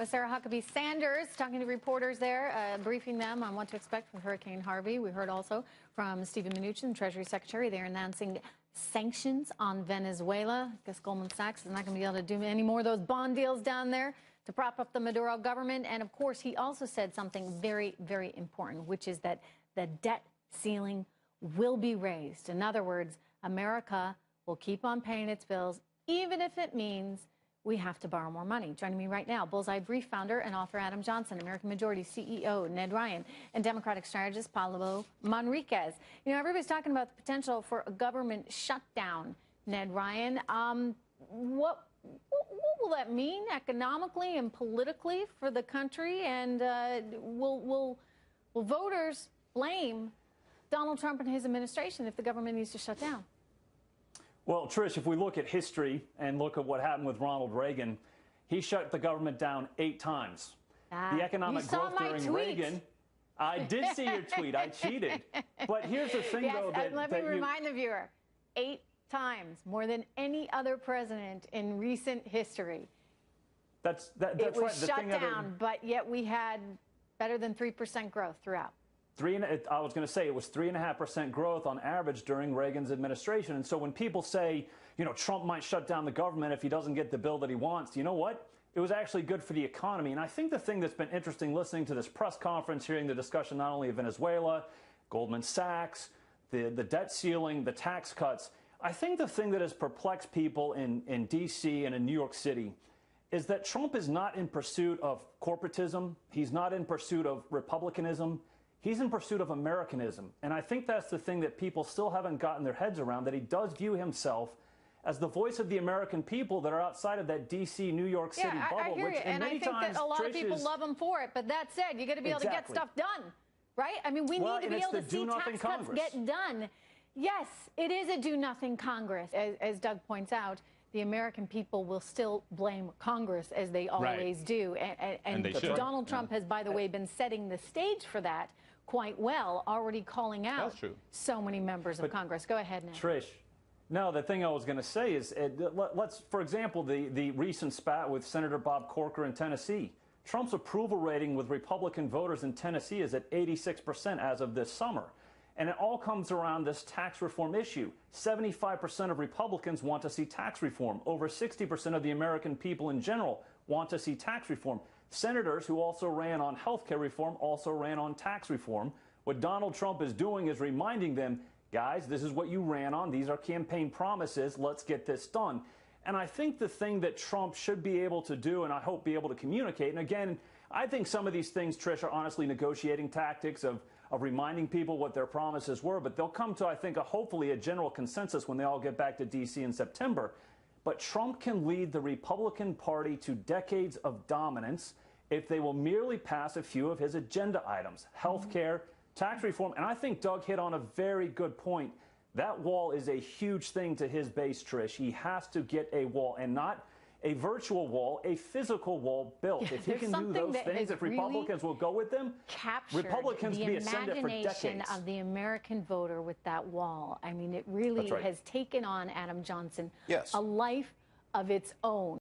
Sarah Huckabee Sanders talking to reporters there, briefing them on what to expect from Hurricane Harvey. We heard also from Steven Mnuchin, Treasury Secretary. They're announcing sanctions on Venezuela. I guess Goldman Sachs is not going to be able to do any more of those bond deals down there to prop up the Maduro government. And, of course, he also said something very, very important, which is that the debt ceiling will be raised. In other words, America will keep on paying its bills, even if it means we have to borrow more money. Joining me right now, Bullseye Brief founder and author Adam Johnson, American Majority CEO Ned Ryun, and Democratic strategist Pablo Manriquez. You know, everybody's talking about the potential for a government shutdown, Ned Ryun. What will that mean economically and politically for the country? And will voters blame Donald Trump and his administration if the government needs to shut down? Well, Trish, if we look at history and look at what happened with Ronald Reagan, he shut the government down 8 times. The economic growth during Reagan. I did see your tweet. I cheated. But here's the thing, though. Let me remind the viewer, 8 times, more than any other president in recent history. That's it was right. shut down, but yet we had better than 3% growth throughout. I was going to say it was 3.5% growth on average during Reagan's administration. And so when people say, you know, Trump might shut down the government if he doesn't get the bill that he wants, you know what? It was actually good for the economy. And I think the thing that's been interesting listening to this press conference, hearing the discussion not only of Venezuela, Goldman Sachs, the debt ceiling, the tax cuts, I think the thing that has perplexed people in D.C. and in New York City is that Trump is not in pursuit of corporatism. He's not in pursuit of republicanism. He's in pursuit of Americanism. And I think that's the thing that people still haven't gotten their heads around, that he does view himself as the voice of the American people that are outside of that D.C., New York City bubble. I hear you. And I think that a lot of people love him for it. But that said, you got to be able to get stuff done, right? I mean, we need to be able to see tax cuts get done. Yes, it is a do-nothing Congress. As Doug points out, the American people will still blame Congress, as they always do. And Donald Trump has, by the way, been setting the stage for that quite well, already calling out so many members of Congress. Go ahead now. Trish, no, the thing I was going to say is, let's, for example, the recent spat with Senator Bob Corker in Tennessee. Trump's approval rating with Republican voters in Tennessee is at 86% as of this summer. And it all comes around this tax reform issue. 75% of Republicans want to see tax reform. Over 60% of the American people in general want to see tax reform. Senators who also ran on health care reform also ran on tax reform. What Donald Trump is doing is reminding them, guys, this is what you ran on. These are campaign promises. Let's get this done. And I think the thing that Trump should be able to do, and I hope be able to communicate, and again, I think some of these things, Trish, are honestly negotiating tactics of reminding people what their promises were, but they'll come to, I think, hopefully a general consensus when they all get back to D.C. in September. But Trump can lead the Republican Party to decades of dominance if they will merely pass a few of his agenda items, health care, tax reform. And I think Doug hit on a very good point. That wall is a huge thing to his base, Trish. He has to get a wall, and not a virtual wall, a physical wall built. If he can do those things, if Republicans will go with them, Republicans be ascendant for decades. The imagination of the American voter with that wall. I mean, it really has taken on, Adam Johnson, a life of its own.